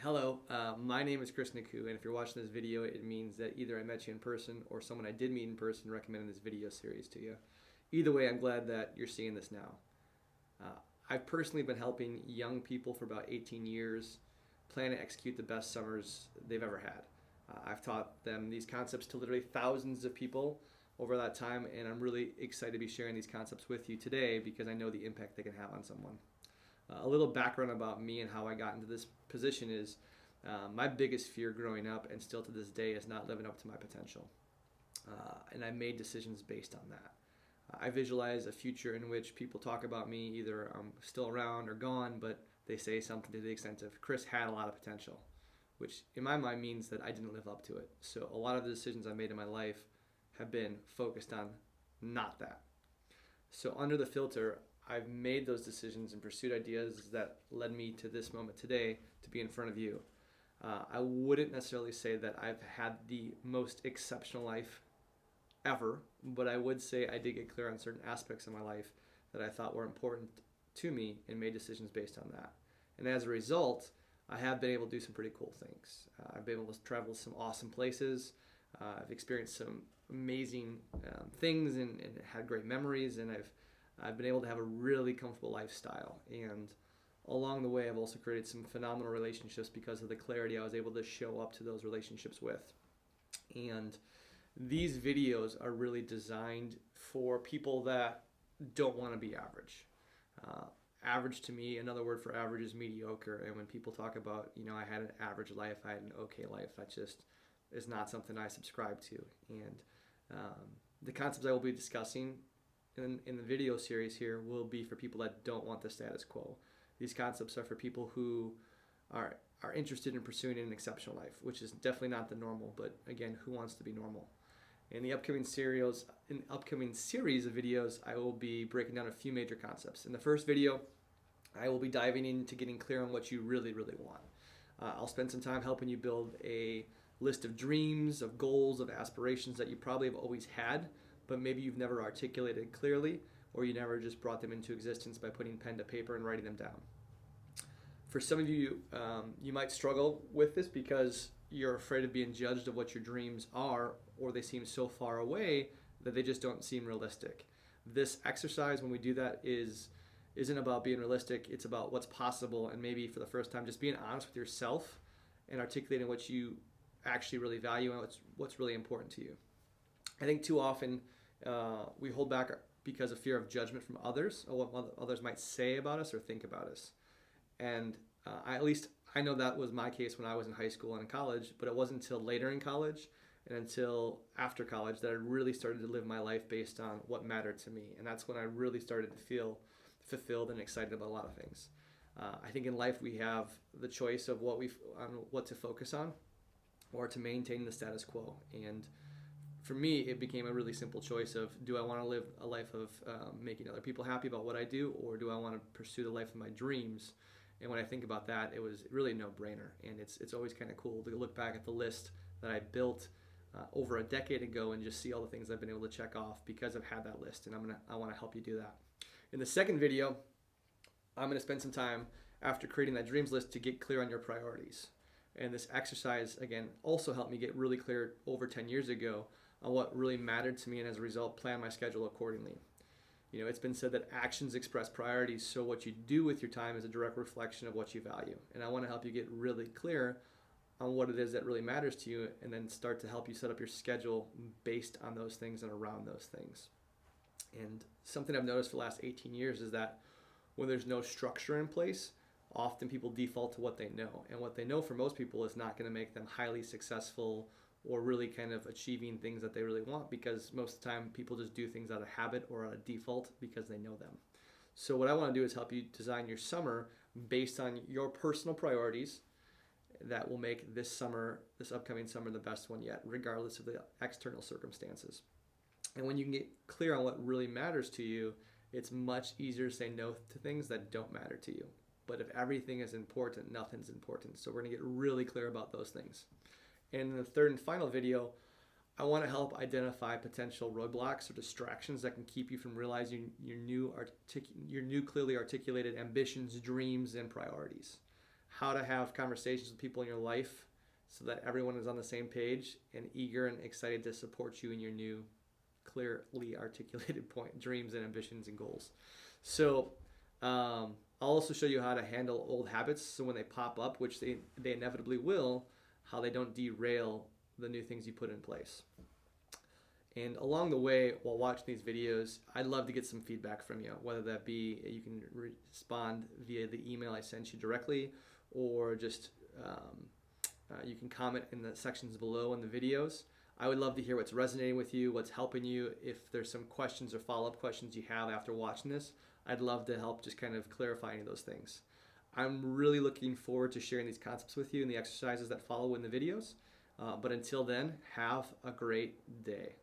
Hello, my name is Chris Naku, and if you're watching this video, it means that either I met you in person or someone I did meet in person recommended this video series to you. Either way, I'm glad that you're seeing this now. I've personally been helping young people for about 18 years plan and execute the best summers they've ever had. I've taught them these concepts to literally thousands of people over that time, and I'm really excited to be sharing these concepts with you today because I know the impact they can have on someone. A little background about me and how I got into this position is my biggest fear growing up and still to this day is not living up to my potential. And I made decisions based on that. I visualize a future in which people talk about me, either I'm still around or gone, but they say something to the extent of Chris had a lot of potential, which in my mind means that I didn't live up to it. So a lot of the decisions I made in my life have been focused on not that. So under the filter, I've made those decisions and pursued ideas that led me to this moment today to be in front of you. I wouldn't necessarily say that I've had the most exceptional life ever, but I would say I did get clear on certain aspects of my life that I thought were important to me and made decisions based on that. And as a result, I have been able to do some pretty cool things. I've been able to travel to some awesome places. I've experienced some amazing things and had great memories, and I've been able to have a really comfortable lifestyle. And along the way, I've also created some phenomenal relationships because of the clarity I was able to show up to those relationships with. And these videos are really designed for people that don't want to be average. Average to me, another word for average is mediocre. And when people talk about, I had an average life, I had an okay life, that just is not something I subscribe to. And the concepts I will be discussing in the video series here will be for people that don't want the status quo. These concepts are for people who are interested in pursuing an exceptional life, which is definitely not the normal, but again, who wants to be normal? In the upcoming series of videos, I will be breaking down a few major concepts. In the first video, I will be diving into getting clear on what you really, really want. I'll spend some time helping you build a list of dreams, of goals, of aspirations that you probably have always had, but maybe you've never articulated clearly, or you never just brought them into existence by putting pen to paper and writing them down. For some of you, you might struggle with this because you're afraid of being judged of what your dreams are, or they seem so far away that they just don't seem realistic. This exercise, when we do that, isn't about being realistic. It's about what's possible, and maybe for the first time, just being honest with yourself and articulating what you actually really value and what's really important to you. I think too often we hold back because of fear of judgment from others, or what others might say about us or think about us. And I know that was my case when I was in high school and in college, but it wasn't until later in college and until after college that I really started to live my life based on what mattered to me. And that's when I really started to feel fulfilled and excited about a lot of things. I think in life we have the choice of what to focus on or to maintain the status quo. And for me, it became a really simple choice of, do I want to live a life of making other people happy about what I do, or do I want to pursue the life of my dreams? And when I think about that, it was really a no-brainer. And it's always kind of cool to look back at the list that I built over a decade ago and just see all the things I've been able to check off because I've had that list, and I want to help you do that. In the second video, I'm going to spend some time after creating that dreams list to get clear on your priorities. And this exercise, again, also helped me get really clear over 10 years ago on what really mattered to me, and as a result, plan my schedule accordingly. It's been said that actions express priorities, so what you do with your time is a direct reflection of what you value. And I want to help you get really clear on what it is that really matters to you, and then start to help you set up your schedule based on those things and around those things. And something I've noticed for the last 18 years is that when there's no structure in place, often people default to what they know. And what they know for most people is not going to make them highly successful or really kind of achieving things that they really want, because most of the time people just do things out of habit or out of default because they know them. So what I want to do is help you design your summer based on your personal priorities that will make this upcoming summer, the best one yet, regardless of the external circumstances. And when you can get clear on what really matters to you, it's much easier to say no to things that don't matter to you. But if everything is important, nothing's important. So we're going to get really clear about those things. And in the third and final video, I want to help identify potential roadblocks or distractions that can keep you from realizing your new clearly articulated ambitions, dreams, and priorities. how to have conversations with people in your life so that everyone is on the same page and eager and excited to support you in your new, clearly articulated dreams and ambitions and goals. So I'll also show you how to handle old habits, so when they pop up, which they inevitably will, how they don't derail the new things you put in place. And along the way, while watching these videos, I'd love to get some feedback from you, whether that be you can respond via the email I sent you directly, or just you can comment in the sections below in the videos. I would love to hear what's resonating with you, what's helping you. If there's some questions or follow-up questions you have after watching this, I'd love to help just kind of clarify any of those things. I'm really looking forward to sharing these concepts with you and the exercises that follow in the videos. But until then, have a great day.